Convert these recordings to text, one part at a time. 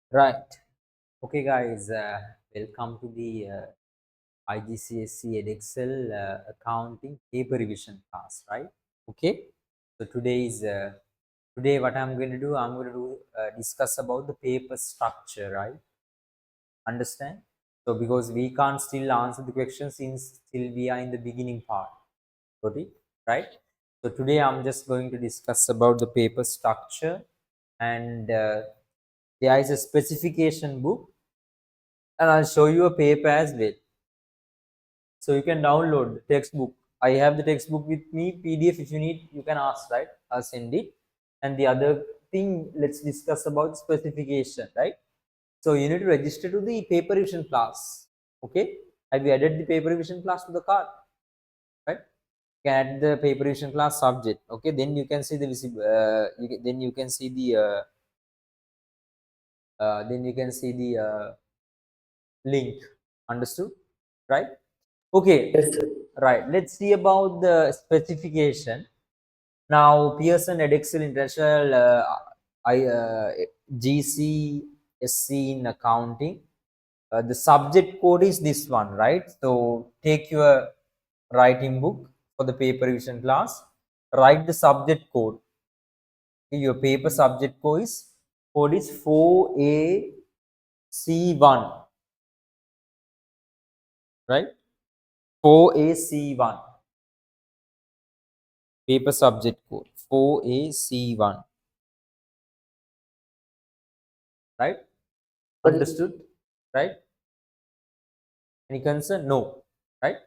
Right. Okay, guys. Welcome to the IGCSE Edexcel accounting paper revision class. Right. Okay. So today what I'm going to do. I'm going to discuss about the paper structure. Right. Understand? So because we can't still answer the question since still we are in the beginning part. Okay. Right. So today I'm just going to discuss about the paper structure, and there is a specification book, and I'll show you a paper as well. So you can download the textbook. I have the textbook with me, PDF. If you need, you can ask, right? I'll send it. And the other thing, let's discuss about specification, right? So you need to register to the paper revision class. Okay. Have you added the paper revision class to the card? Right? You can add the paper revision class subject. Okay. Then you can see the then you can see the link. Understood? Right? Okay. Yes, sir. Right. Let's see about the specification. Now, Pearson Edexcel International GCSE in accounting. The subject code is this one, right? So take your writing book for the paper revision class. Write the subject code. Okay, your paper subject code is 4AC1, right? 4AC1. Paper subject code 4AC1, right? But Understood, right? Any concern? No, right?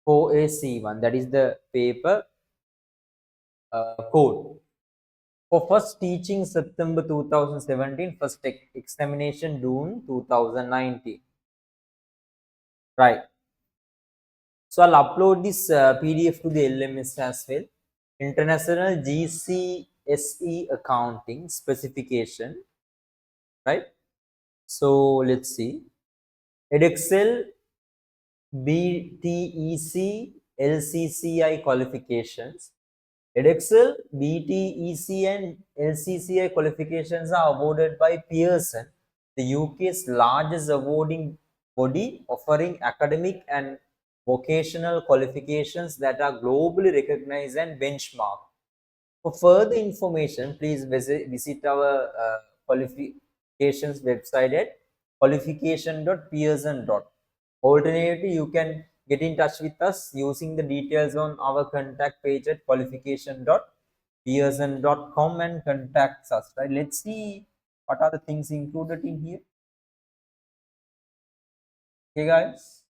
4AC1, that is the paper code. For first teaching September 2017, first examination June 2019, right? So I'll upload this PDF to the LMS as well. International GCSE accounting specification, right? So let's see. Edexcel BTEC LCCI qualifications. Edexcel BTEC and LCCI qualifications are awarded by Pearson, the UK's largest awarding body, offering academic and vocational qualifications that are globally recognized and benchmarked. For further information, please visit our qualifications website at qualification.pearson.com. Alternatively, you can get in touch with us using the details on our contact page at qualification.pearson.com and contact us. Right? Let's see what are the things included in here. Okay, guys.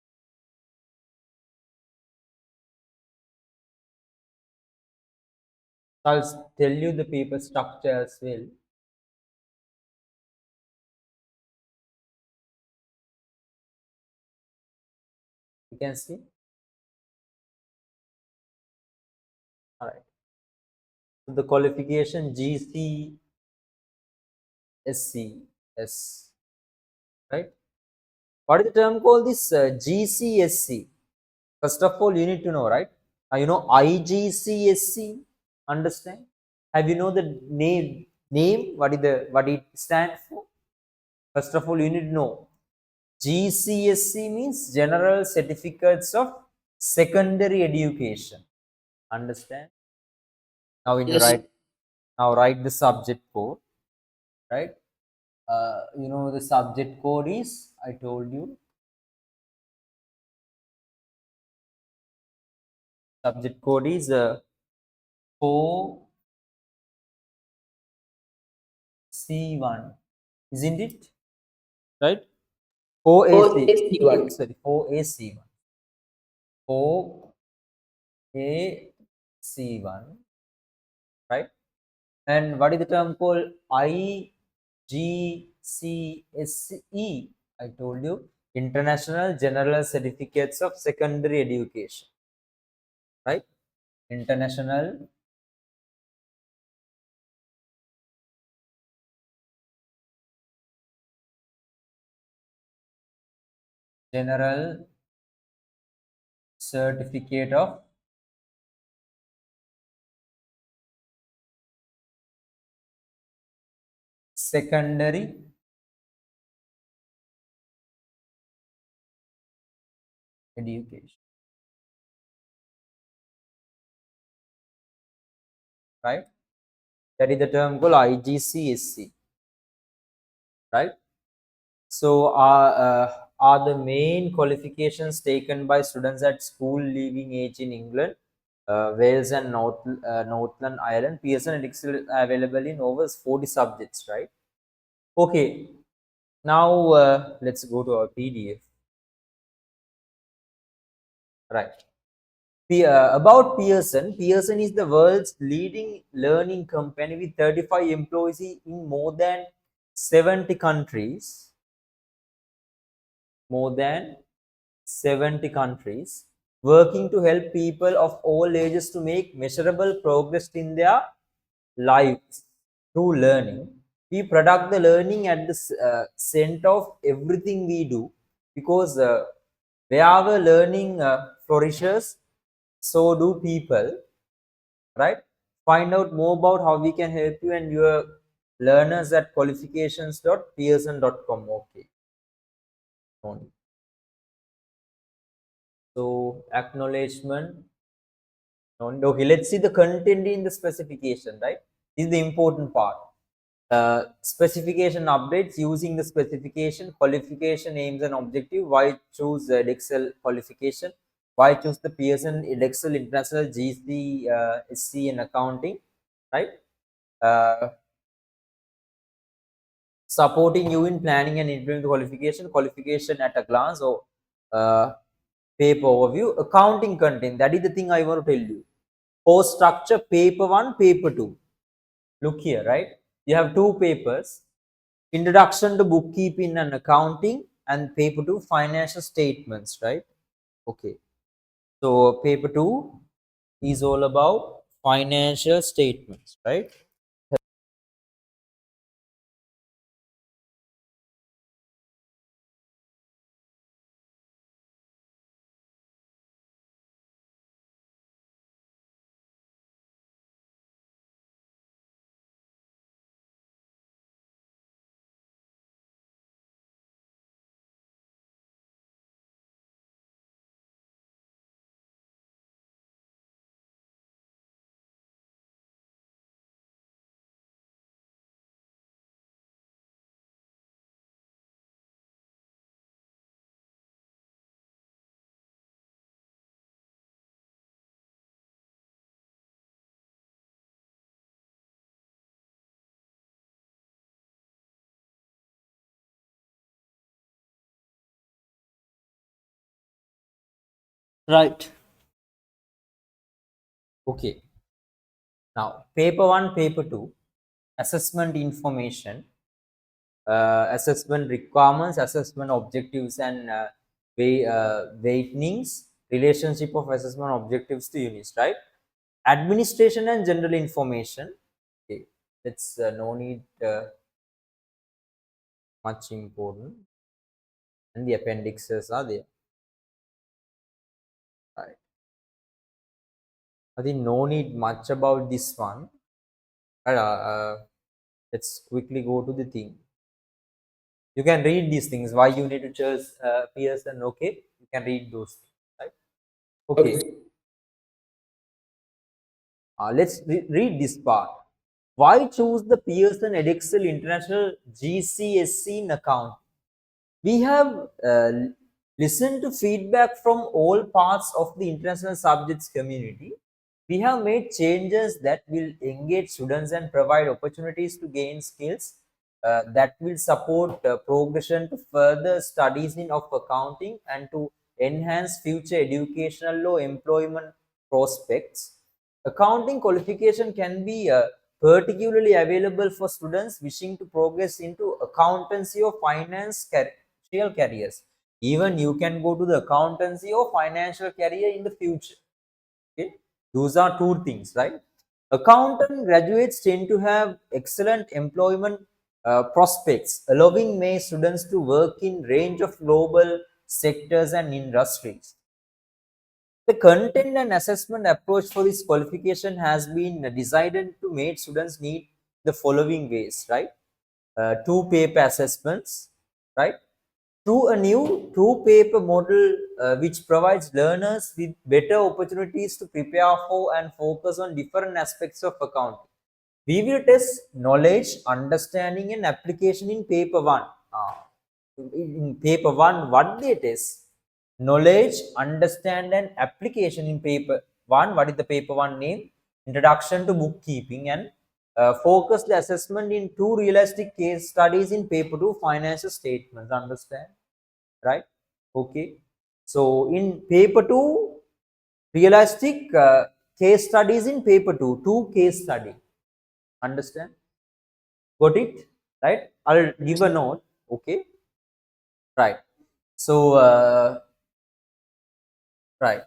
I'll tell you the paper structure as well. You can see. All right. So the qualification GCSE S, right? What is the term called this GCSE? First of all, you need to know, right? You know IGCSE. Understand? Have you know the name? What it stands for? First of all, you need to know GCSE means General Certificates of Secondary Education. Understand? Now, when you yes, write the subject code, right? The subject code is, I told you, subject code is 4C1, isn't it? Right? 4AC, OSC1. sorry, 4AC1. 4AC1, right? And what is the term called IGCSE? I told you, International General Certificates of Secondary Education, right? International General Certificate of Secondary education, right? That is the term called IGCSE, right? So, are the main qualifications taken by students at school leaving age in England, Wales, and Northern Ireland? Pearson and Edexcel available in over 40 subjects, right? Okay, now let's go to our PDF, right? About Pearson, Pearson is the world's leading learning company with 35 employees in more than 70 countries. More than 70 countries, working to help people of all ages to make measurable progress in their lives through learning. We product the learning at the center of everything we do, because wherever learning flourishes, so do people, right? Find out more about how we can help you and your learners at qualifications.pearson.com. Okay. So acknowledgement. Okay, let's see the content in the specification, right? This is the important part. Specification updates using the specification, qualification aims and objective. Why choose Edexcel qualification? Why choose the Pearson Edexcel International GCSE in accounting, right? Uh, Supporting you in planning and implementing the qualification at a glance, or uh, paper overview, accounting content. That is the thing I want to tell you. Course structure, paper 1, paper 2. Look here, right? You have two papers: introduction to bookkeeping and accounting, and paper 2, financial statements, right? Okay, so paper 2 is all about financial statements, right? Right. Okay, now paper 1, paper 2, assessment information, assessment requirements, assessment objectives, and weightings, relationship of assessment objectives to units, right? Administration and general information. Okay, that's no need much important, and the appendixes are there, right? I think no need much about this one. Let's quickly go to the thing. You can read these things. Why you need to choose Pearson? Okay, you can read those things, right? Okay. Let's read this part. Why choose the Pearson Edexcel International GCSE in account? We have listened to feedback from all parts of the international subjects community. We have made changes that will engage students and provide opportunities to gain skills that will support progression to further studies in of accounting and to enhance future educational or employment prospects. Accounting qualification can be particularly available for students wishing to progress into accountancy or finance careers. Even you can go to the accountancy or financial career in the future. Okay, those are two things, right? Accountant graduates tend to have excellent employment prospects, allowing May students to work in range of global sectors and industries. The content and assessment approach for this qualification has been decided to make students need the following ways, right? Two paper assessments, right? through a new two-paper model which provides learners with better opportunities to prepare for and focus on different aspects of accounting. We will test knowledge, understanding, and application in paper one. In paper one, what they test? Knowledge, understand, and application in paper one. What is the paper one name? Introduction to bookkeeping, and focused assessment in two realistic case studies in paper two, financial statements. Understand? Right? Okay. So in paper two, realistic case studies in paper two, two case study. Understand? Got it? Right? I'll give a note. Okay. Right. So right.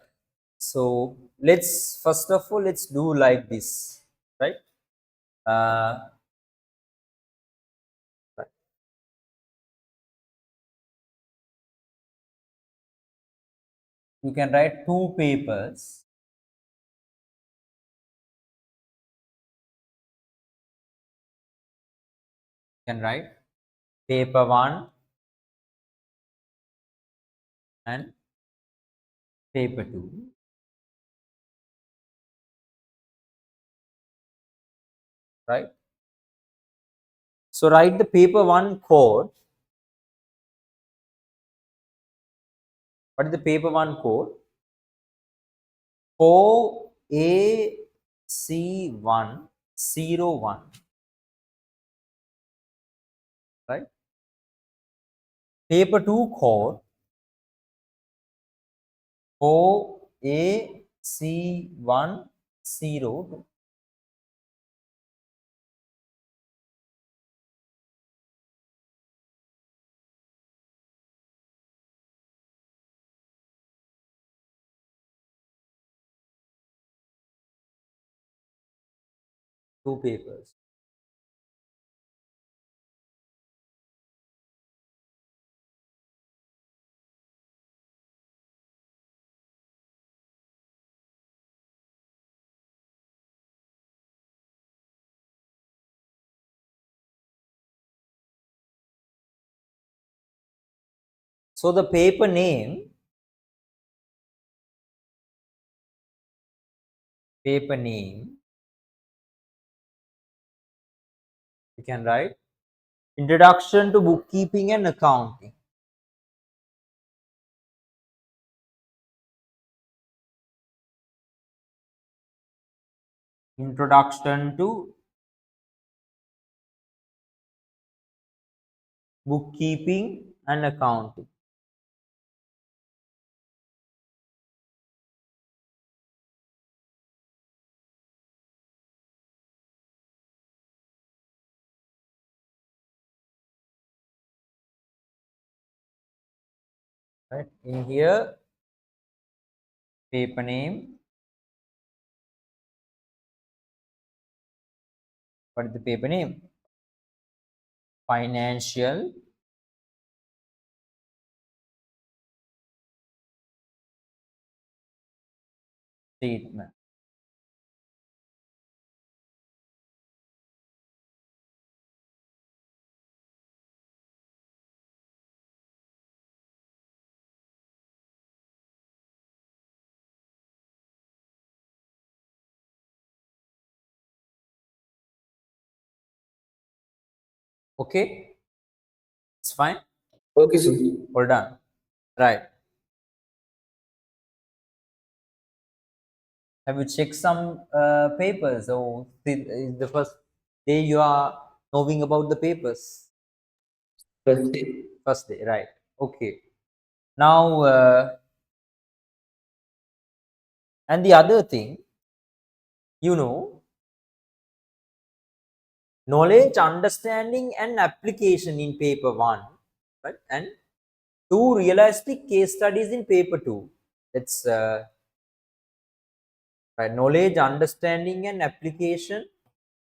So let's first of all let's do like this. Right. Uh, right. You can write two papers. You can write paper one and paper two. Right. So write the paper one code. What is the paper one code? 4AC101. Right. Paper two code 4AC102. Two papers. So the paper name, you can write Introduction to Bookkeeping and Accounting. Introduction to Bookkeeping and Accounting. Right. In here, paper name. What is the paper name? Financial statement. Okay, it's fine. Okay, sir. Hold on. Right. Have you checked some papers? Oh, is the first day you are knowing about the papers? First day. First day, right? Okay. Now, and the other thing, you know, knowledge, understanding, and application in paper one, right? And two realistic case studies in paper two. It's right, knowledge, understanding, and application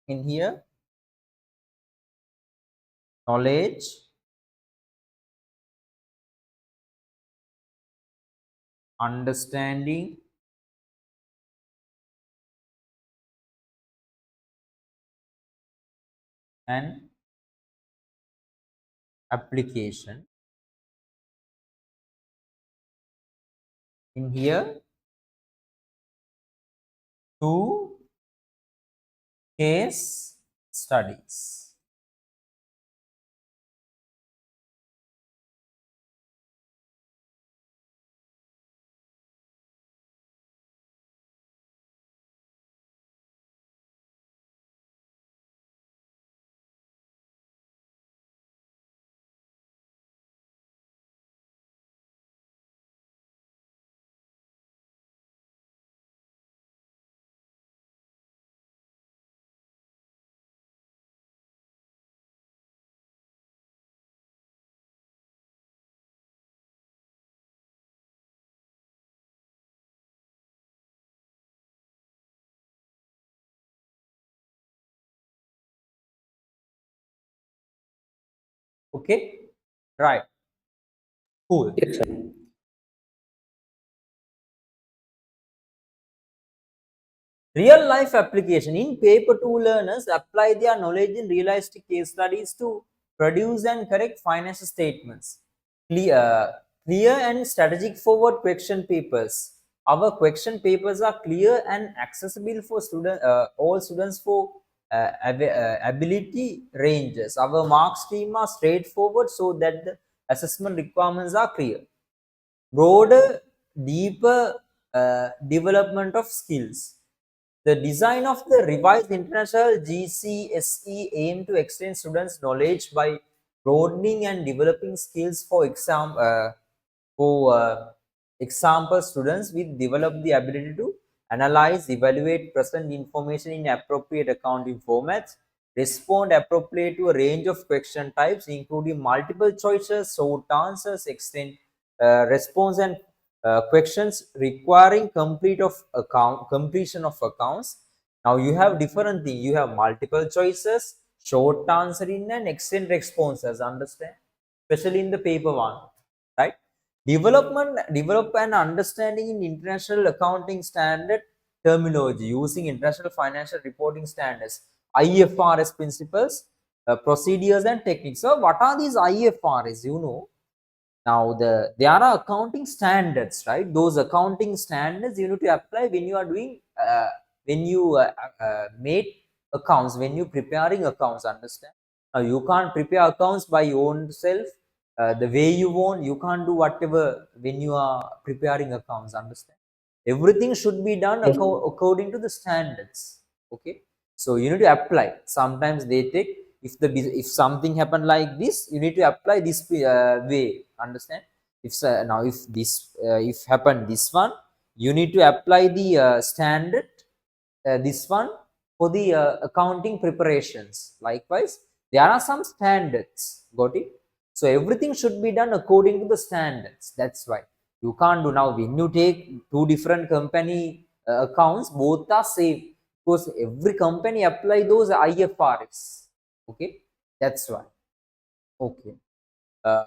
in here. Knowledge, understanding, and application in here 2 case studies. Okay, right, cool. Yes, sir. Real life application in paper 2, learners apply their knowledge in realistic case studies to produce and correct financial statements. Clear and strategic forward question papers. Our question papers are clear and accessible for all students for ability ranges. Our mark scheme are straightforward so that the assessment requirements are clear. Broader, deeper development of skills. The design of the revised international GCSE aim to extend students' knowledge by broadening and developing skills. For example, students will develop the ability to analyze, evaluate present information in appropriate accounting formats, respond appropriately to a range of question types, including multiple choices, short answers, extend response, and questions requiring completion of accounts. Now you have different thing. You have multiple choices, short answering, and extend responses. Understand? Especially in the paper one, right? Develop an understanding in international accounting standard terminology using international financial reporting standards, IFRS principles, procedures, and techniques. So, what are these IFRS? Now there are accounting standards, right? Those accounting standards you need to apply when you are doing when you make accounts, when you preparing accounts. Understand? Now you can't prepare accounts by your own self, the way you want. You can't do whatever when you are preparing accounts. Understand? Everything should be done Yes, according to the standards. Okay, so you need to apply. Sometimes they take, if something happen like this, you need to apply this way. Understand? If this if happen this one, you need to apply the standard this one for the accounting preparations. Likewise, there are some standards. Got it? So everything should be done according to the standards. That's why you can't do. Now when you take two different company accounts, both are same because every company apply those IFRS. Okay, that's why. Okay. Uh,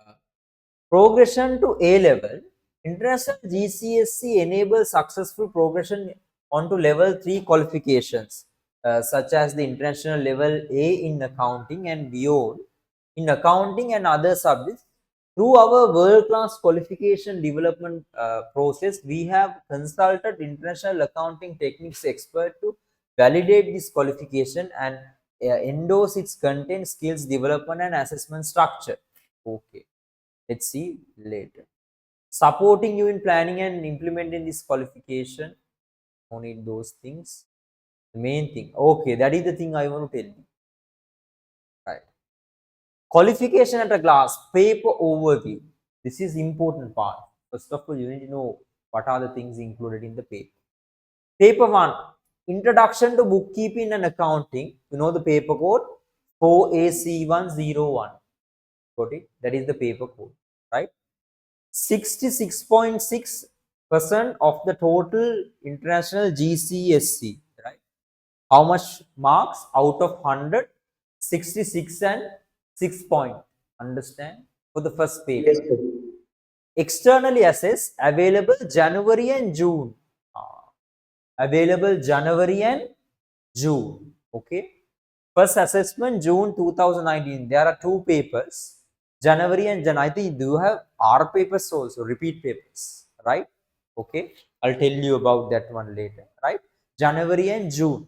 Progression to A level. International GCSE enables successful progression onto level 3 qualifications, such as the international level A in accounting and beyond in accounting and other subjects. Through our world-class qualification development process, we have consulted international accounting techniques expert to validate this qualification and endorse its content, skills development, and assessment structure. Okay, let's see later. Supporting you in planning and implementing this qualification. No need those things. The main thing. Okay, that is the thing I want to tell you. Right. Qualification at a glance, paper overview. This is important part. First of all, you need to know what are the things included in the paper. Paper 1, Introduction to Bookkeeping and Accounting. You know the paper code 4AC101. Got it? That is the paper code, right? 66.6% of the total international GCSE, right? How much marks out of 100? 66 and 6 point. Understand? For the first yes, paper. sir. Externally assessed, available January and June. Available January and June. Okay. First assessment June 2019. There are two papers, January and Jan. I think do you have R papers also, repeat papers, right? Okay, I'll tell you about that one later, right? January and June.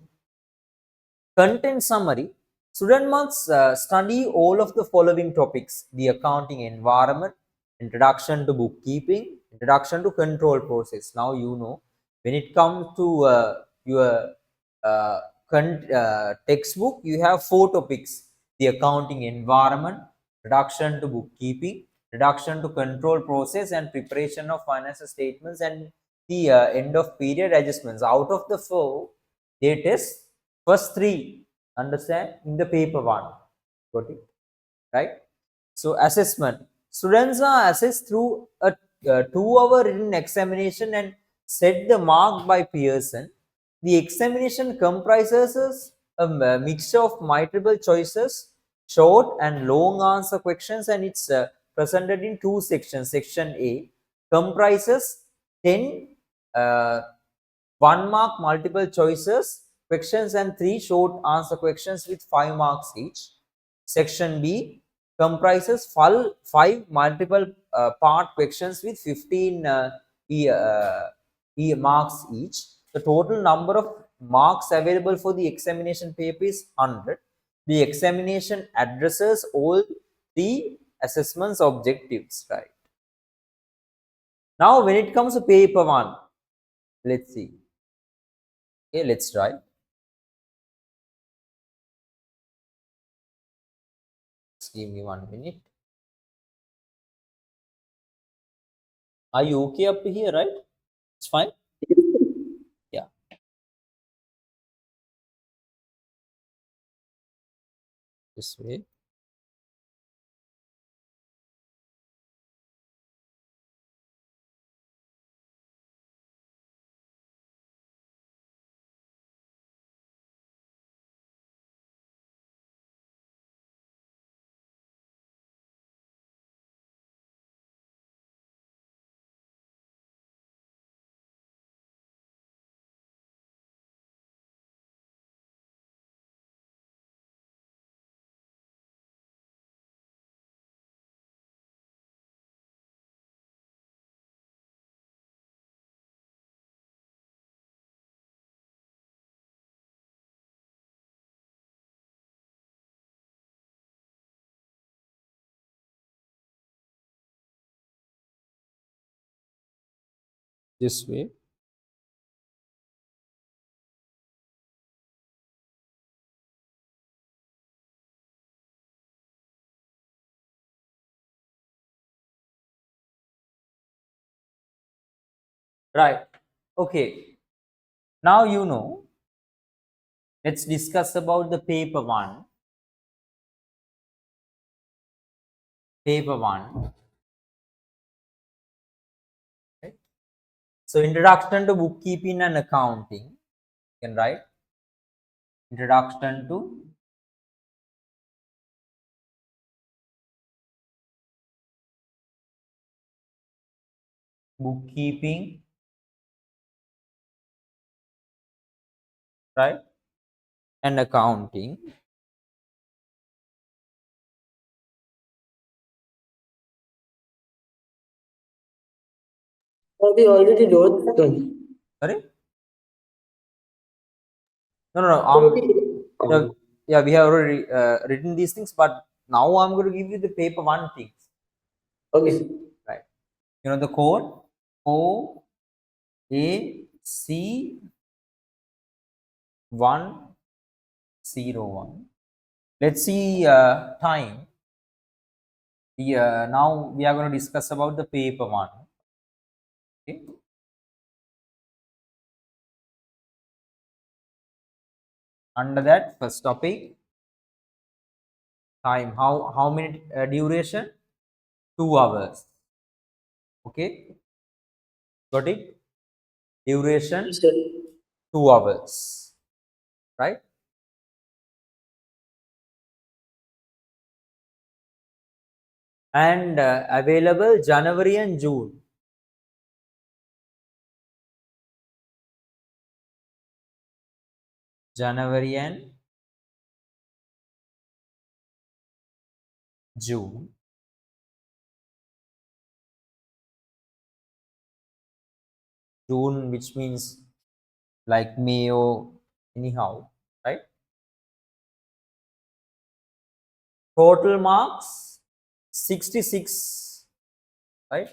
Content summary. Student must study all of the following topics: the accounting environment, introduction to bookkeeping, introduction to control process. Now you know when it comes to your uh, textbook, you have four topics: the accounting environment, introduction to bookkeeping, introduction to control process, and preparation of financial statements, and the end of period adjustments. Out of the four, they test first three, understand, in the paper one. Got it? Right? So assessment. Students are assessed through a 2 hour written examination and set the mark by Pearson. The examination comprises a mixture of multiple choices, short and long answer questions, and it's presented in two sections. Section A comprises 10 uh, 1 mark multiple choices questions and 3 short answer questions with 5 marks each. Section B comprises five multiple part questions with 15 marks each. The total number of marks available for the examination paper is 100. The examination addresses all three assessments objectives, right? Now, when it comes to paper one, let's see. Okay, let's try. Just give me 1 minute. Are you okay up here, right? It's fine. Yeah, this way. This way. Right. Okay. Now you know. Let's discuss about the paper one. Paper one. Right? So introduction to bookkeeping and accounting. You can write introduction to bookkeeping, right? And accounting. We already wrote them. Sorry? No, no, no. Okay. Yeah, yeah, we have already written these things, but now I'm going to give you the paper one things. Okay, sir. Right. You know the code OAC 101. Let's see time. Now we are going to discuss about the paper one. Okay. Under that first topic, time. How many duration? 2 hours. Okay. Got it? Yes, Duration sir. 2 hours. Right. And available January and June. January and June. June, which means like May or anyhow, right? Total marks 66, right?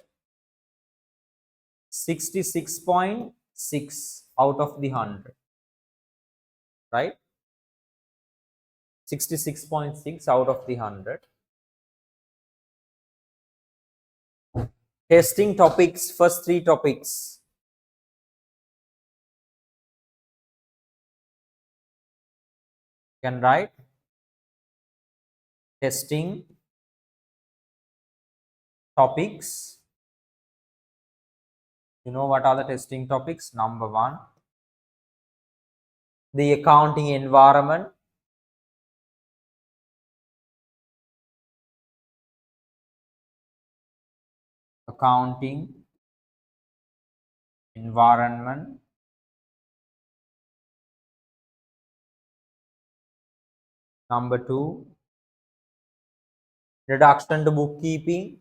66.6 out of the 100, right? 66.6 out of the 100. Testing topics, first three topics. Can write testing topics. You know what are the testing topics? Number one, the accounting environment. Accounting environment. Number two, reduction to bookkeeping.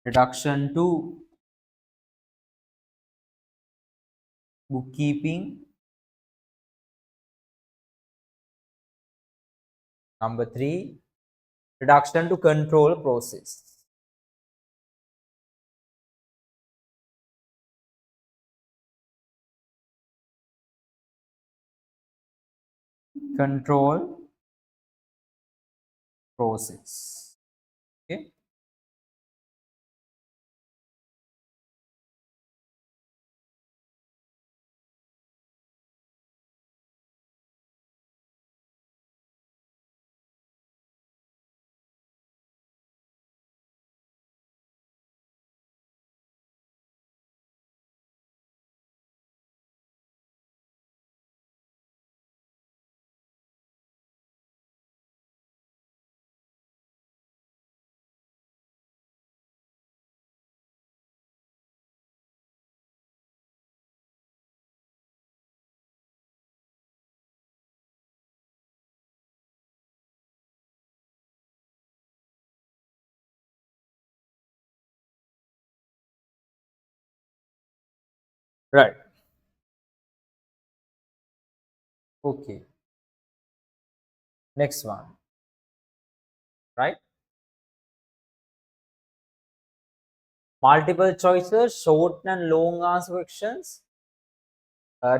Reduction to bookkeeping. Number three, reduction to control process. Control process. Okay. Right. Okay. Next one. Right. Multiple choices, short and long answer questions.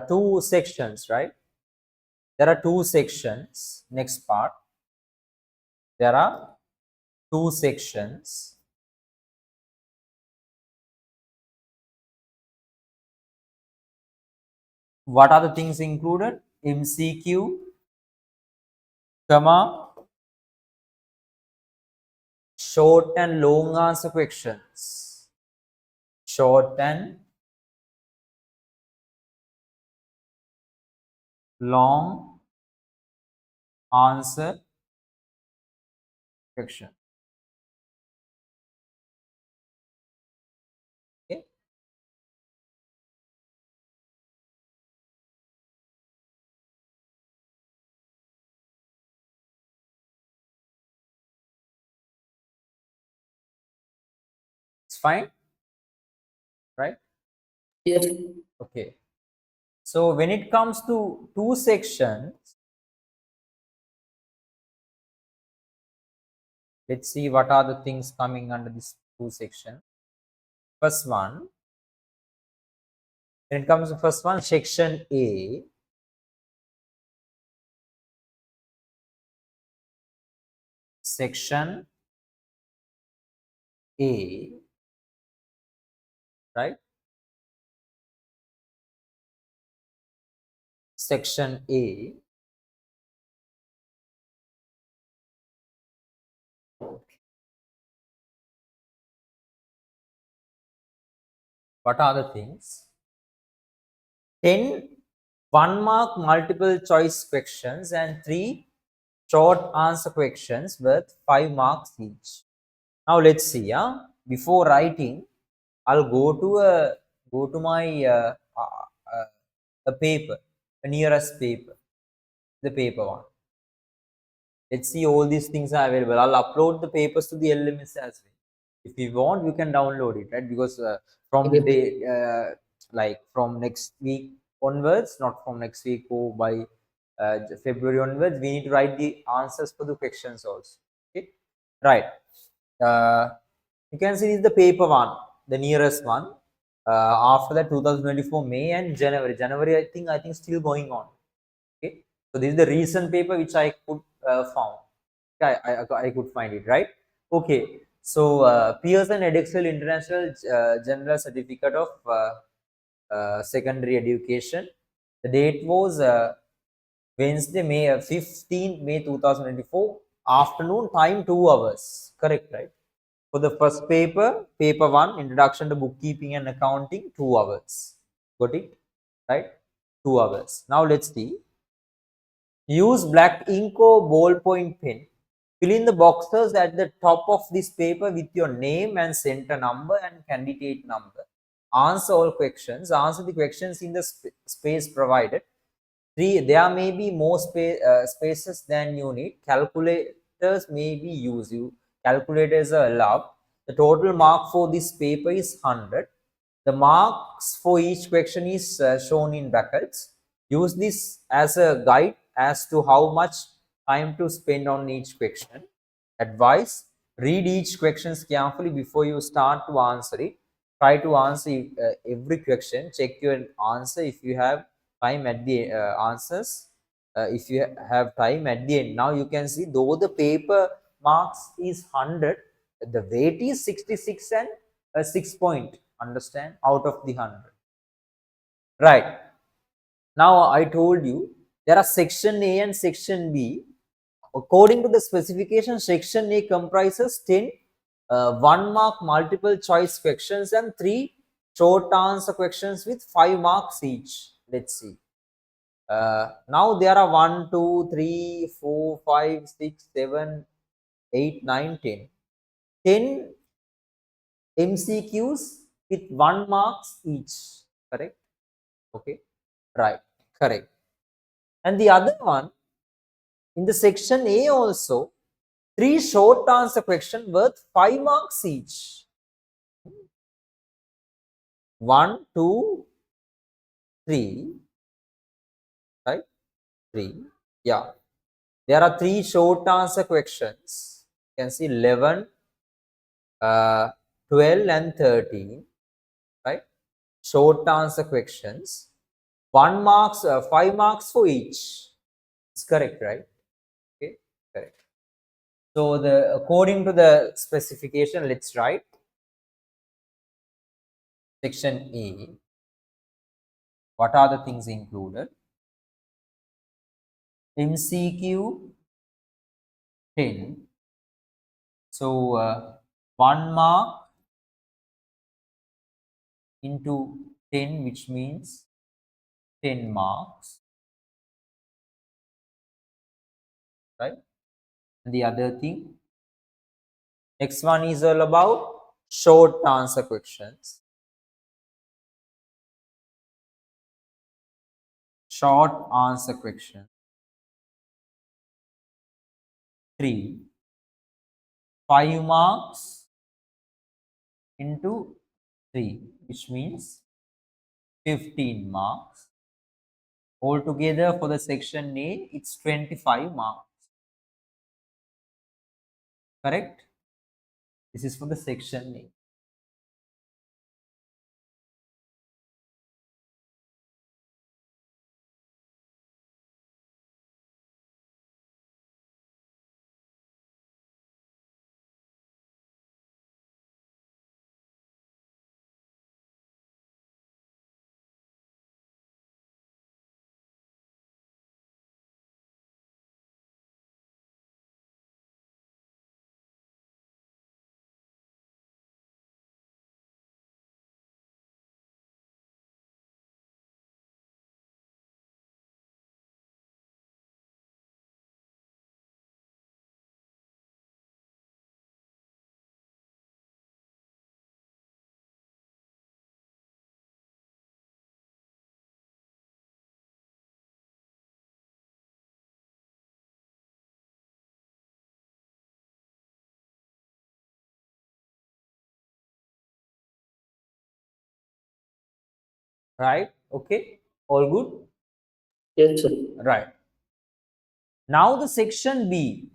Two sections, right? There are two sections. Next part. There are two sections. What are the things included? MCQ, comma, short and long answer questions. Short and long answer question. Okay. It's fine, right? Yes. Okay. So when it comes to two sections, let's see what are the things coming under this two section. First one, when it comes to first one, section A, section A, right? Section A. What are the things? 10 1-mark multiple choice questions and 3 short answer questions worth 5 marks each. Now let's see. Before writing, I'll go to my a paper, a nearest paper, the paper one. Let's see, all these things are available. I'll upload the papers to the LMS as well. If you want, you can download it, right? Because from the Okay. day, like from next week onwards, not from next week or by February onwards, we need to write the answers for the questions also. Okay, right. Uh, you can see this is the paper one, the nearest one. After that, 2024 May and January. January, I think still going on. Okay, so this is the recent paper which I could found. I could find it, right. Okay, so Pearson Edexcel International General Certificate of Secondary Education. The date was Wednesday, May 15th May 2024, afternoon, time 2 hours. Correct, right? For the first paper, paper one, Introduction to Bookkeeping and Accounting, 2 hours. Got it? Right? 2 hours. Now let's see. Use black ink or ballpoint pen. Fill in the boxes at the top of this paper with your name and center number and candidate number. Answer all questions. Answer the questions in the space provided. 3. There may be more spaces than you need. Calculators may be used. Calculators are allowed. The total mark for this paper is 100. The marks for each question is shown in brackets. Use this as a guide as to how much time to spend on each question. Advice: read each question carefully before you start to answer it. Try to answer every question. Check your answer if you have time at the answers. If you have time at the end. Now you can see, though the paper marks is 100, the weight is 66 and 6 point. Understand? Out of the 100. Right. Now I told you there are section A and section B. According to the specification, section A comprises 10 1 mark multiple choice questions and 3 short answer questions with 5 marks each. Let's see. Now there are 1, 2, 3, 4, 5, 6, 7, 8, 9, 10. 10 MCQs with 1 marks each. Correct? Okay. Right. Correct. And the other one, in the section A also, 3 short answer questions worth 5 marks each. 1, 2, 3, right? 3. Yeah. There are 3 short answer questions. You can see 11, 12 and 13, right? Short answer questions. 1 marks, 5 marks for each. It's correct, right? Okay, correct. So the according to the specification, let's write section E. What are the things included? MCQ 10. So 1 mark into 10, which means 10 marks, right? And the other thing, next one is all about short answer questions. Short answer question. 3, 5 marks into 3, which means 15 marks. Altogether for the section A, it's 25 marks. Correct? This is for the section A. right? Okay, all good, Yes, sir. right? Now the section B,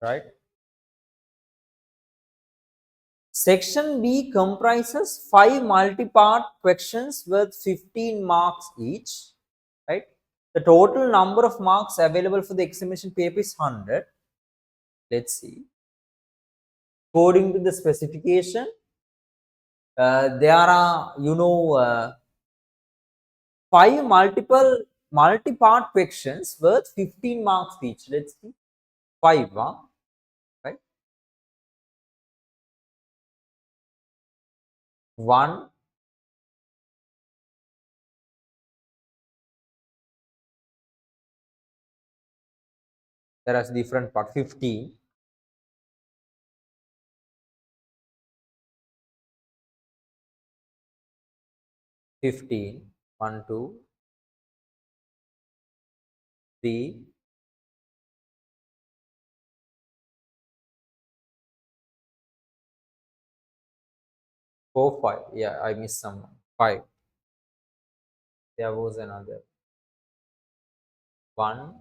right? Section B comprises 5 multi-part questions worth 15 marks each, right? The total number of marks available for the examination paper is 100. Let's see. According to the specification, there are, 5 multi-part questions worth 15 marks each. Let's see. 5, huh? Right? 1, there is different part. 15, 15, 1, 2, 3, 4, 5. Yeah, I missed some. 5. There was another 1.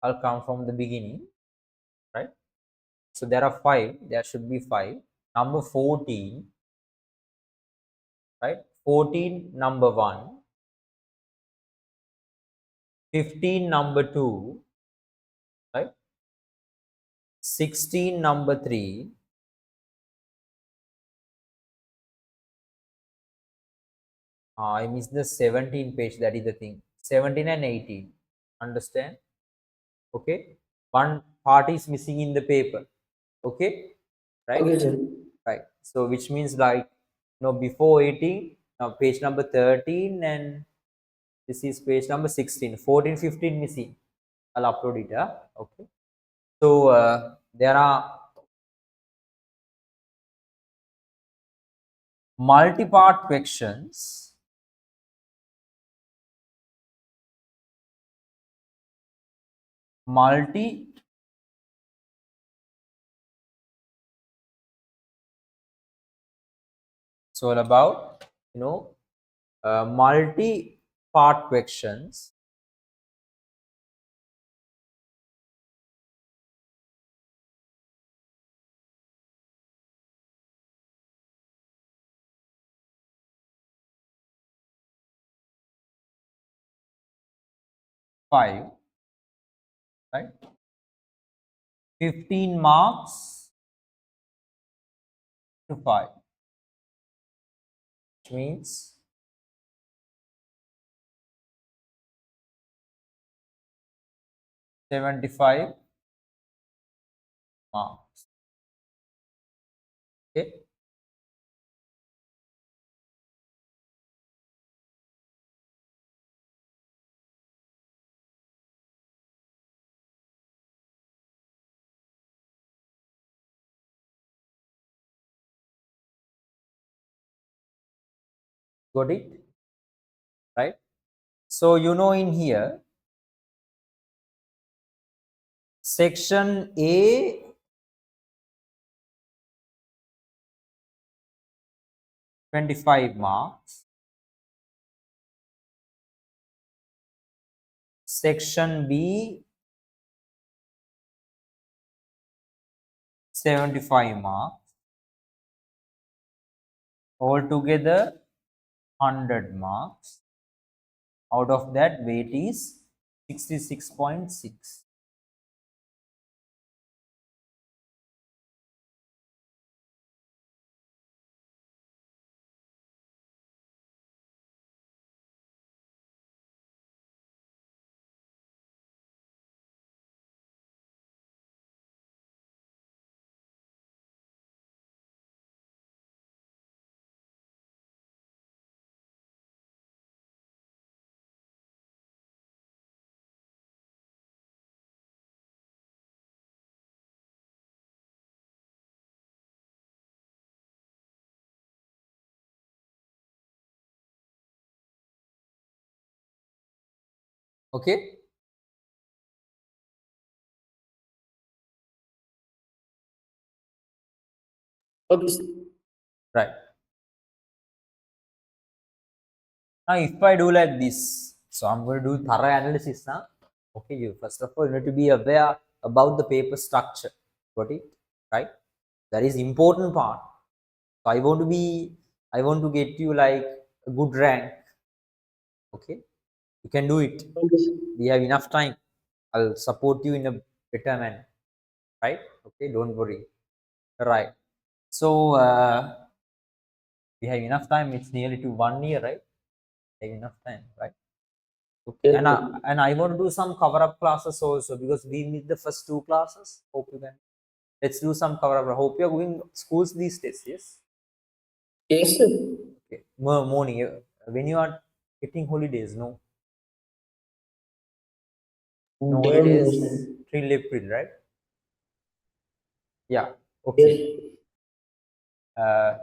I'll come from the beginning, right? So there are 5. There should be 5. Number 14, right? 14, number 1. 15, number 2, right? 16, number 3. I missed the 17 page. That is the thing. 17 and 18. Understand? Okay. One part is missing in the paper. Okay. Right. Okay, sir. Right. So which means like before 18, now page number 13, and this is page number 16. 14, 15 missing. I'll upload it. Okay. So there are multi-part questions. Multi It's all about multi-part questions. Five, right? 15 marks to 5, which means 75 marks. Okay. Got it? Right? So in here, section A, 25 marks. Section B, 75 marks. Altogether 100 marks. Out of that, weight is 66.6. Okay, Okay, sir. right. Now, if I do like this, so I'm going to do thorough analysis now. Okay, you first of all you need to be aware about the paper structure. Got it? Right? That is important part. So I want to get you like a good rank. Okay, you can do it. Okay, sir. We have enough time. I'll support you in a better manner. Right? Okay, don't worry. Right. So we have enough time. It's nearly to 1 year, right? We have enough time, right? Okay, Yes, and sir. I want to do some cover up classes also because we need the first two classes. Hope you can. Let's do some cover up. Hope you're going schools these days. Yes. Yes, sir. Okay. Morning. When you are getting holidays, no, no Don't know, holidays sir. till April, right? Yeah. Yes. Okay. Uh,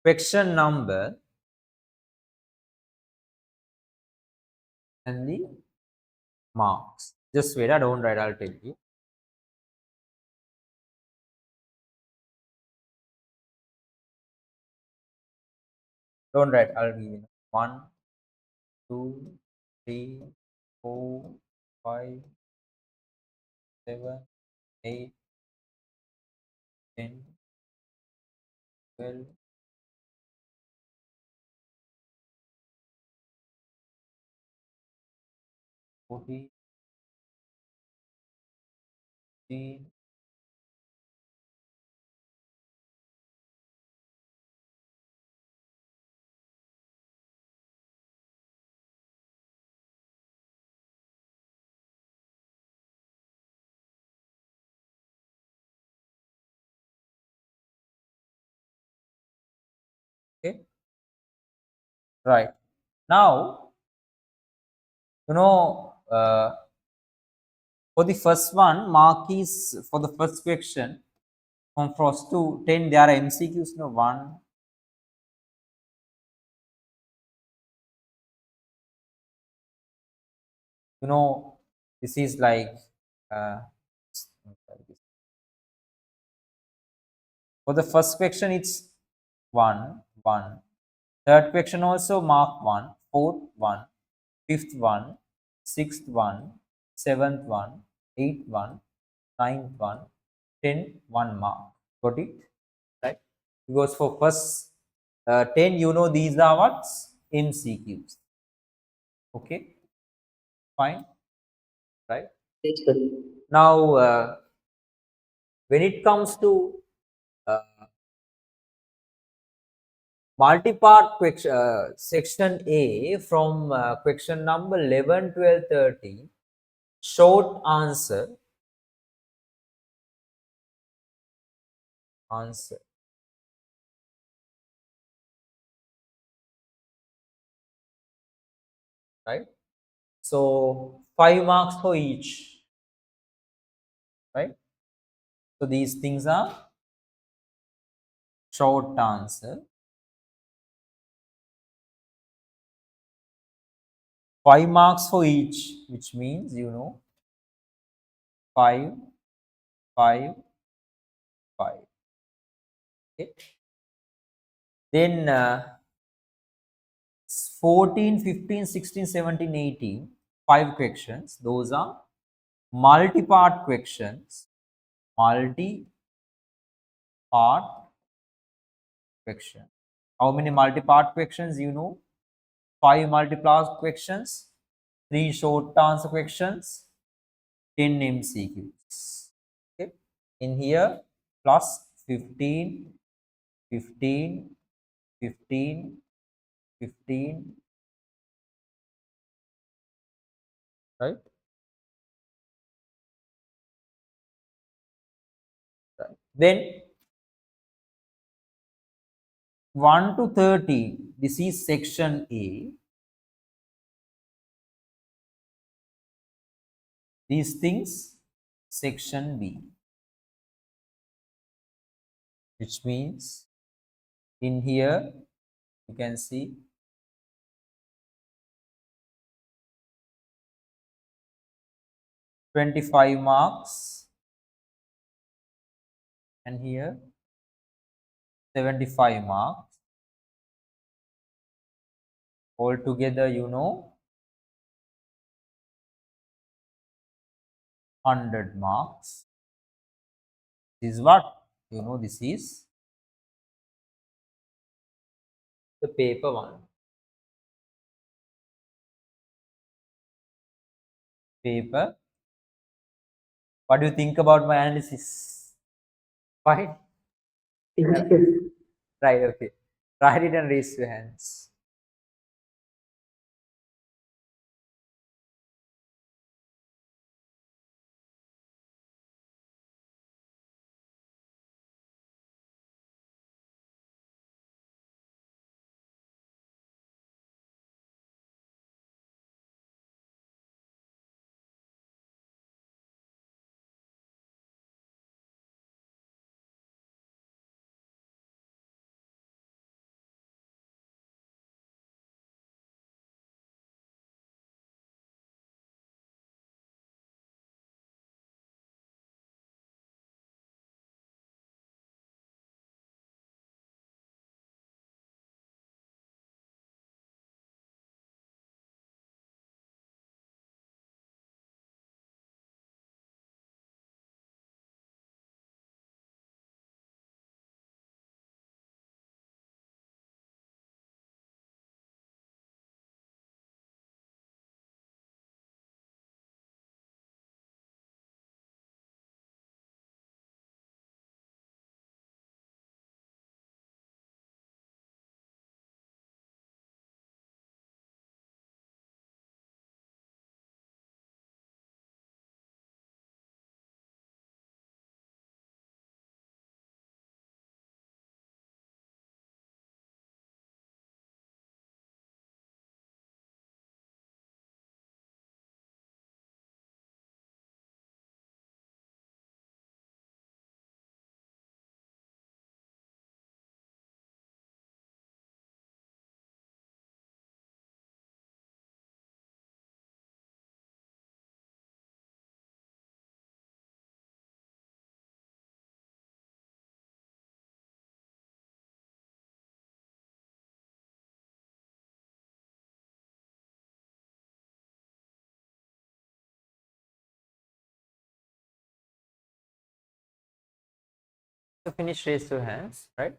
Question number and the marks. Just wait. I don't write. I'll tell you. Don't write. I'll give you 1, 2, 3, 4, 5, 7, 8, 10, 12, 14, 15, okay, right. Now, for the first one, mark is for the first question from first to 10, there are MCQs, no, one, you know, this is like, uh, for the first question, it's one. Third question also mark one, fourth one, fifth one, sixth one, seventh one, eighth one, ninth one, 10, one mark. Got it? Right? Because for first 10, these are what? MCQs. Okay, fine, right? Yes, sir. Now, when it comes to uh, multi-part question, section A from question number 11, 12, 13, short answer, right? So 5 marks for each, right? So these things are short answer. 5 marks for each, which means 5, 5, 5. Okay. Then 14, 15, 16, 17, 18, 5 questions. Those are multi-part questions. Multi-part question. How many multi-part questions? 5 multi-part questions, 3 short answer questions, 10 MCQs. Okay. In here, plus 15, 15, 15, 15, right? Right. Then 1 to 30, this is section A. These things, section B, which means in here you can see 25 marks, and here 75 marks. Altogether, 100 marks. This is what? This is the paper one. Paper. What do you think about my analysis? Fine. Yes, yes. Right, okay. Write it and raise your hands. To finish, raise your hands, right?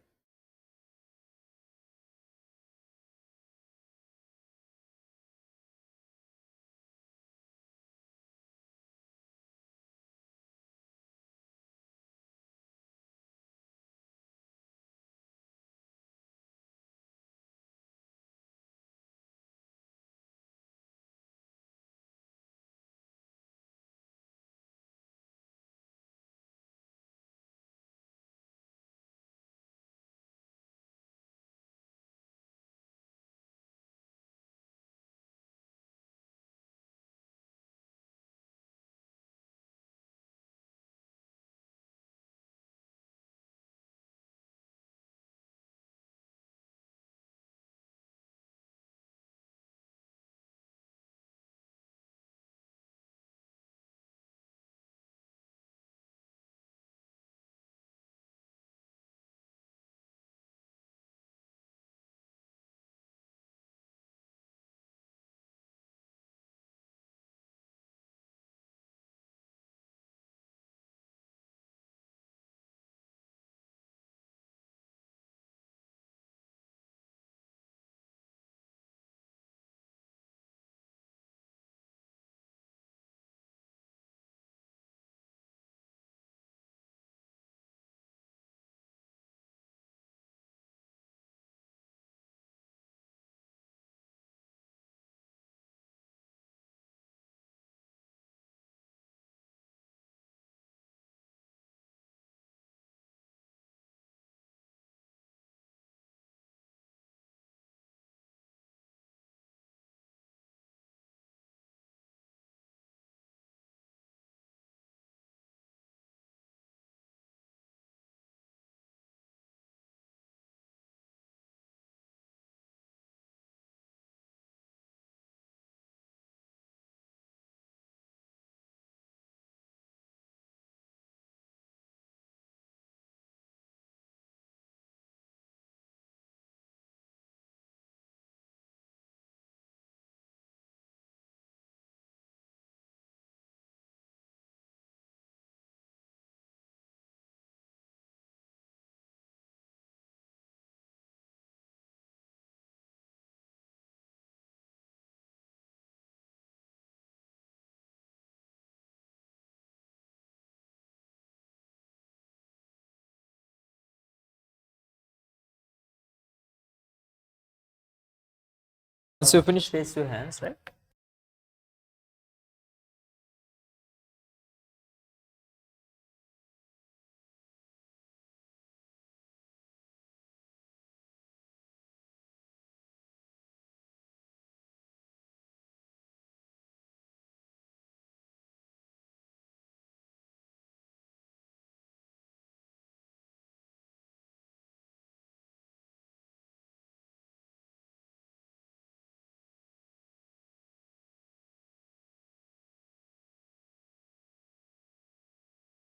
Once you finish, raise your hands, right?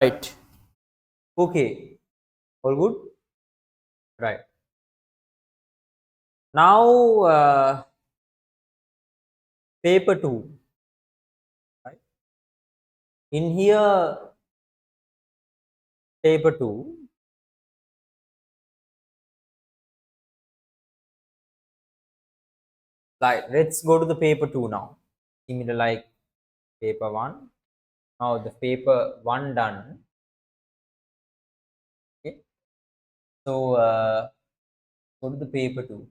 Right. Okay. All good? Right. Now, paper 2. Right. In here, paper 2. Like, let's go to the paper 2 now. Similar like paper 1. Now, the paper 1 done. Okay. So, go to the paper 2.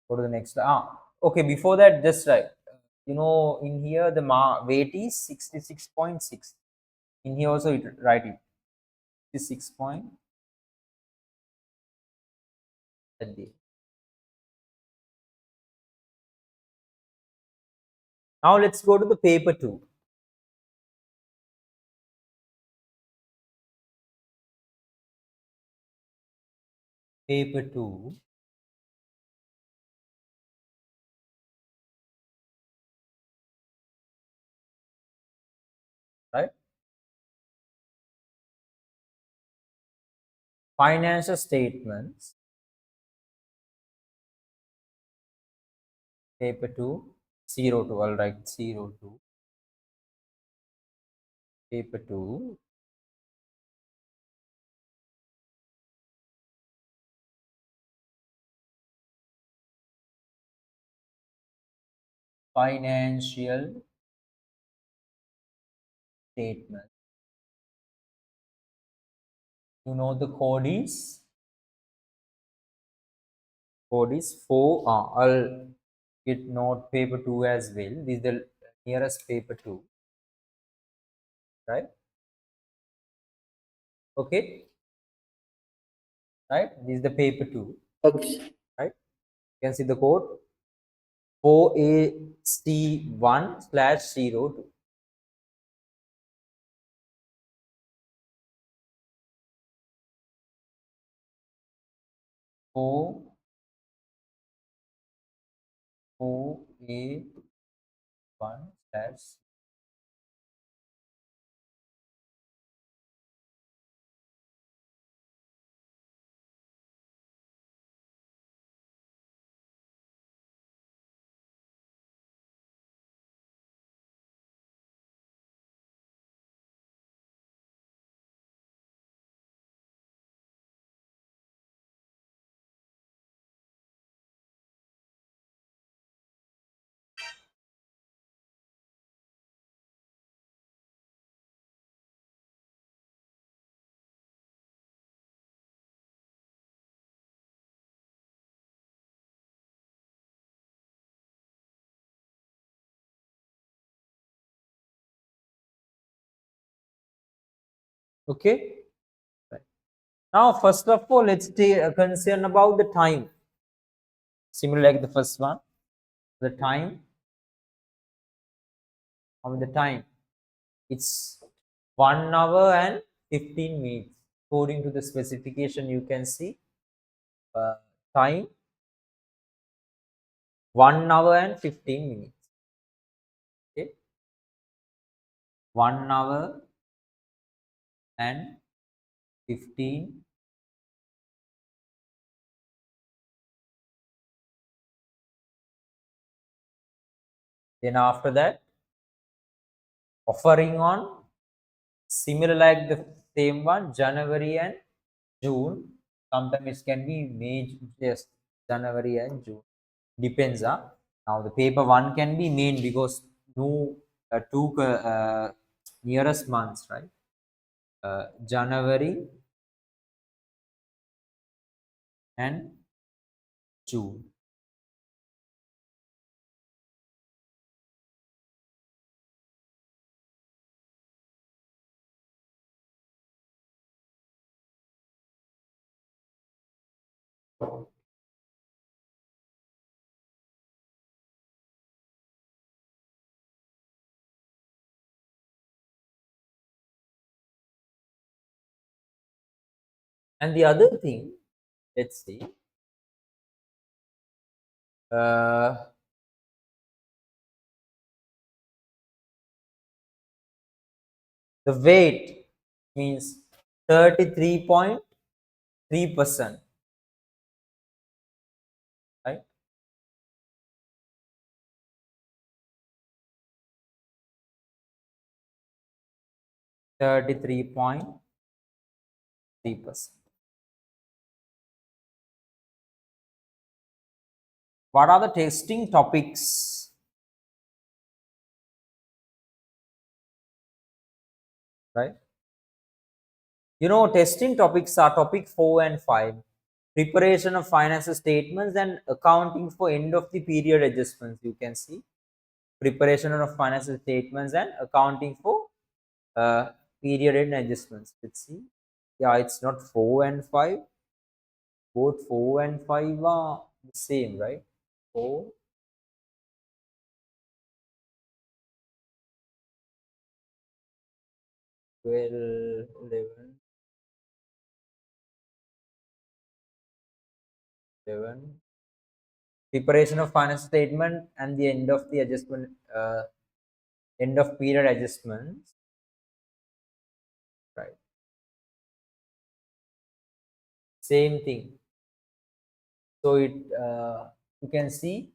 Go to the next. Okay. Before that, just right. In here, the weight is 66.6. In here also, write it 66 point. Now let's go to the paper 2. Paper 2, right? Financial statements, paper 2, 02, I'll write 02, paper 2, financial statement. You know the code is 4. I'll get note paper 2 as well. This is the nearest paper 2, right? Okay, right? This is the paper 2, Okay. right? You can see the code 4AC1/02. 4A1/. Okay. Right. Now, first of all, let's take a concern about the time. Similar like the first one, the time. Of the time, it's 1 hour and 15 minutes. According to the specification, you can see uh, time 1 hour and 15 minutes. Okay, 1 hour and 15. Then after that, offering on similar like the same one, January and June. Sometimes it can be May, yes, January and June. Depends. Now the paper 1 can be main because no two nearest months, right? January and June. And the other thing, let's see, uh, the weight means 33.3%, right? 33.3%. What are the testing topics, right? Testing topics are topic 4 and 5. Preparation of financial statements and accounting for end of the period adjustments. You can see preparation of financial statements and accounting for uh, period end adjustments. Let's see. Yeah, it's not 4 and 5. Both 4 and 5 are the same, right? 4, 12, 11, 11. Preparation of financial statement and the end of the adjustment, end of period adjustments, right? Same thing. So you can see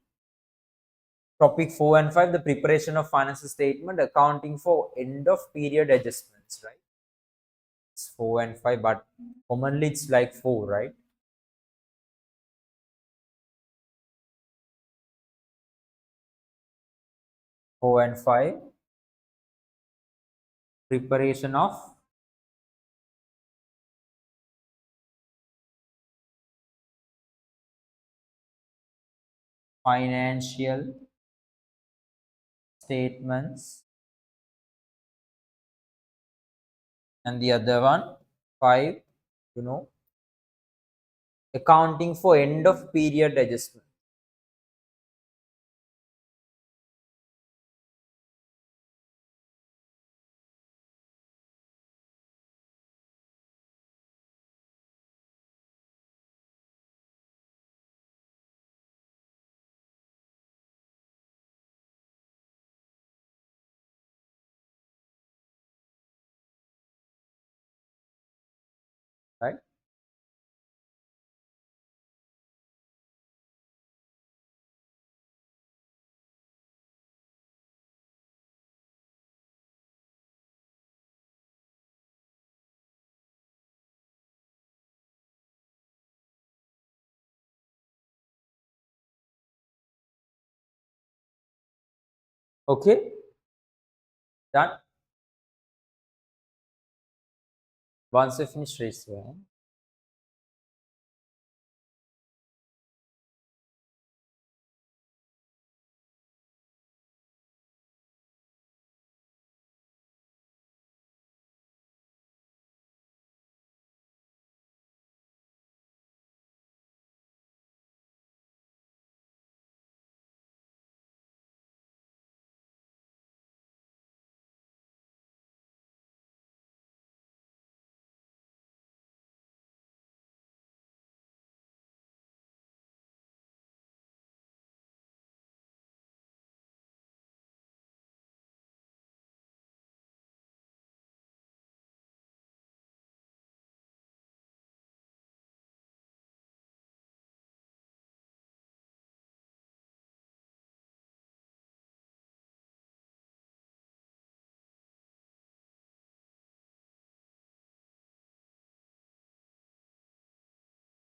topic 4 and 5, the preparation of financial statement, accounting for end of period adjustments, right? It's 4 and 5, but commonly it's like 4, right? 4 and 5, preparation of financial statements, and the other one, 5, you know, accounting for end of period adjustment, right? Okay, done. Once you finish, raise your hand.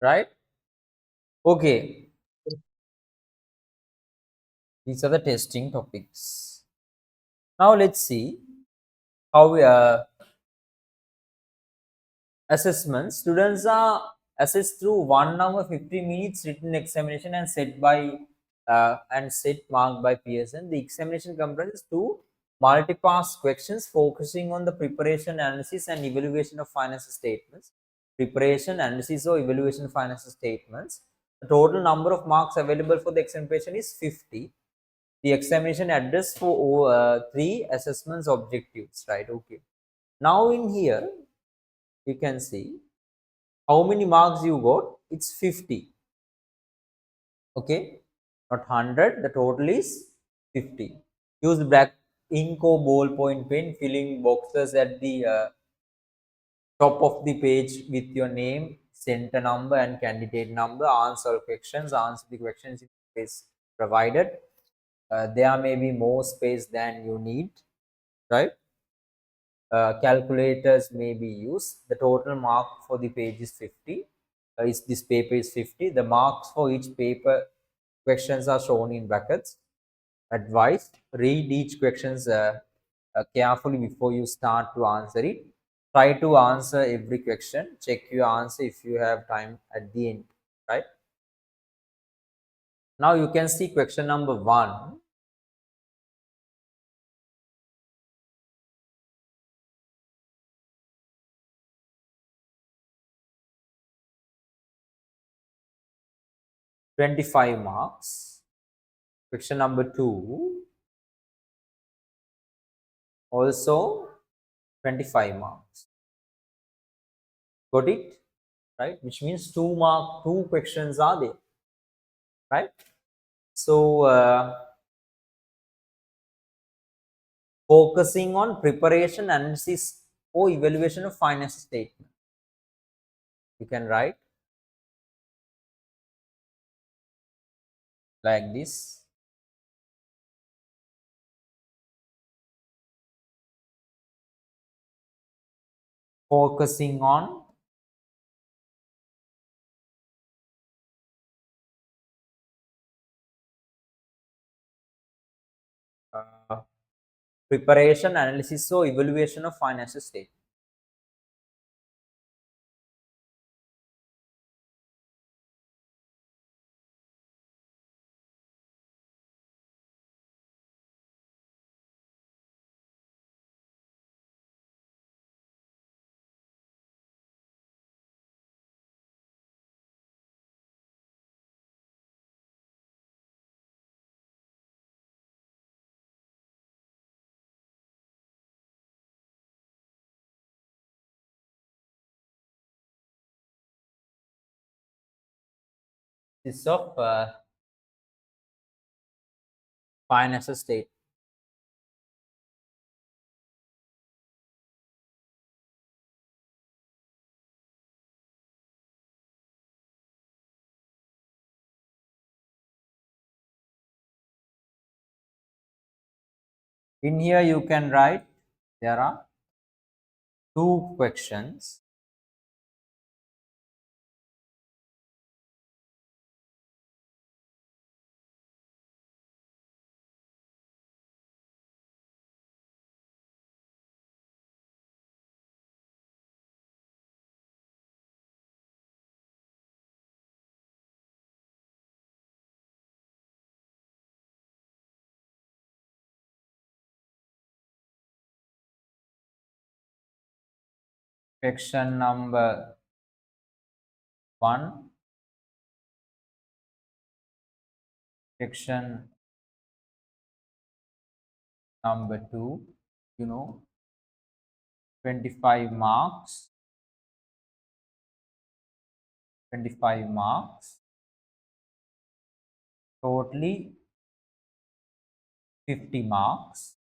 Right? Okay, these are the testing topics. Now let's see how we assessment. Students are assessed through 1 hour 50 minutes written examination and set marked by Pearson. The examination comprises two multi-pass questions focusing on the preparation, analysis, and evaluation of financial statements. Preparation, analysis, or evaluation of financial statements. The total number of marks available for the examination is 50. The examination address for three assessments objectives, right? Okay. Now in here, you can see how many marks you got. It's 50. Okay, not 100. The total is 50. Use black ink or ballpoint pen, filling boxes at the top of the page with your name, center number, and candidate number. Answer all questions. Answer the questions in space provided. There may be more space than you need, right? Calculators may be used. The total mark for the page is 50. Is this paper is 50. The marks for each paper questions are shown in brackets. Advised: read each questions carefully before you start to answer it. Try to answer every question. Check your answer if you have time at the end, right? Now you can see question number 1. 25 marks. Question number 2 also 25 marks. Got it? Right? Which means 2 questions are there, right? So focusing on preparation, analysis, or evaluation of financial statement. You can write like this. Focusing on uh, preparation, analysis, or evaluation of financial statement. This of financial statement. In here you can write there are 2 questions. Question number 1, section number 2, you know, 25 marks, 25 marks, totally 50 marks,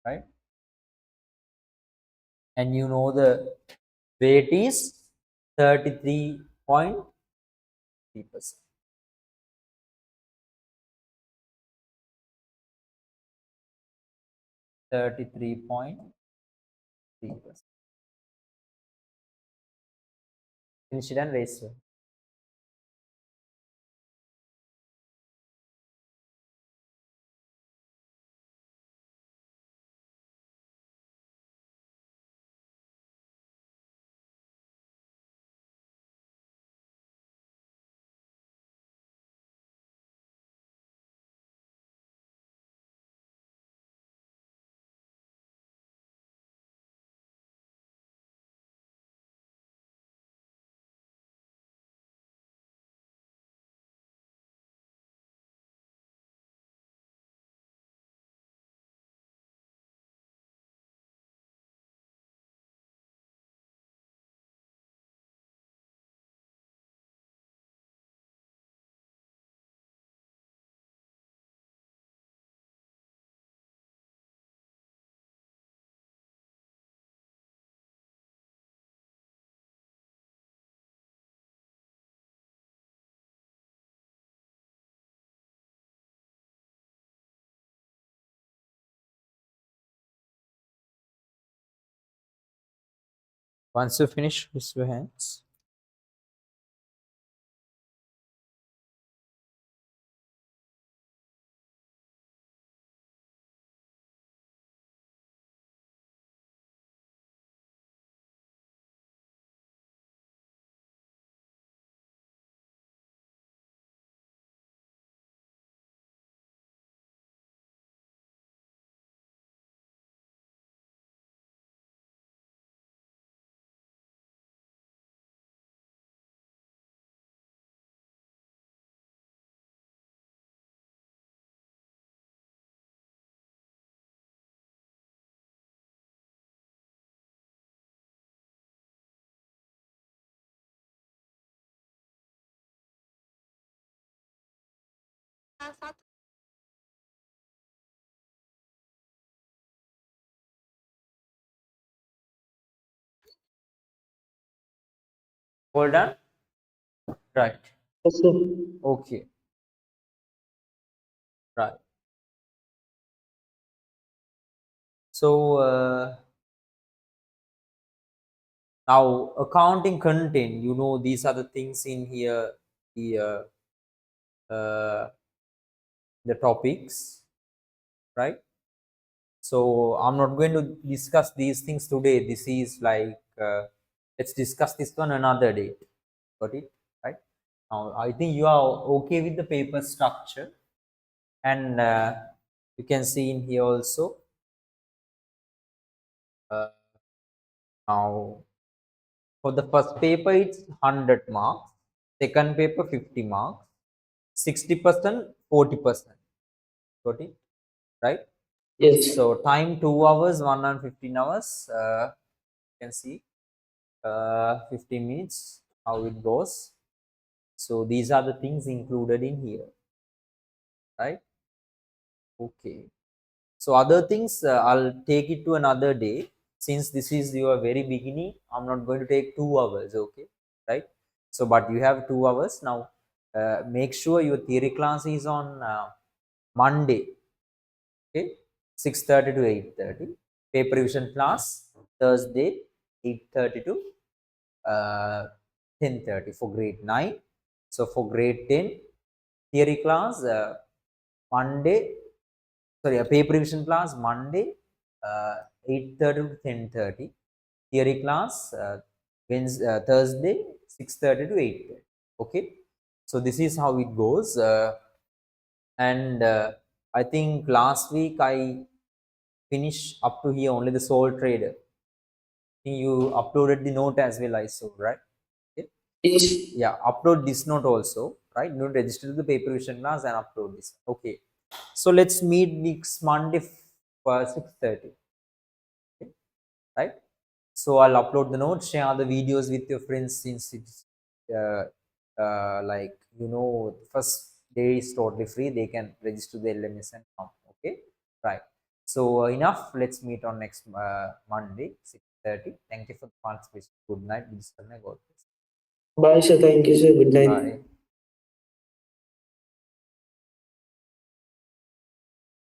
right? And you know the weight is 33.3%. 33.3%. Incident ratio. Once you finish, raise your hands. All done? Right. Yes, sir. Okay. Right. So now accounting content, these are the things in here, the uh, the topics, right? So I'm not going to discuss these things today. This is like let's discuss this one another day. Got it? Right? Now I think you are okay with the paper structure, and you can see in here also. Uh, Now for the first paper it's 100 marks, second paper 50 marks, 60%, 40%. Got it? Right? Yes. So time 2 hours, 115 hours. You can see 15 minutes how it goes. So these are the things included in here, right? Okay. So other things I'll take it to another day. Since this is your very beginning, I'm not going to take 2 hours. Okay, right? So but you have 2 hours now. Make sure your theory class is on Monday. Okay, 6:30 to 8:30. Paper revision class Thursday 8:30 to 10:30 for grade 9. So for grade 10, theory class Monday, sorry, a paper revision class Monday 8:30 to 10:30. Theory class Thursday 6:30 to 8:30. Okay, so this is how it goes. And I think last week I finished up to here only the sole trader. You uploaded the note as well, I saw, right? Okay. Yes. Yeah, upload this note also, right? You register to the paper vision class and upload this. Okay, so let's meet next Monday for 6:30. Okay, right? So I'll upload the notes, share the videos with your friends, since it's uh, like first day is totally free. They can register the LMS and come. Okay, right? So enough. Let's meet on next Monday 6:30. Thank you for the participation. Good night. God bless. Bye, sir. Thank you, sir. Good night. Bye.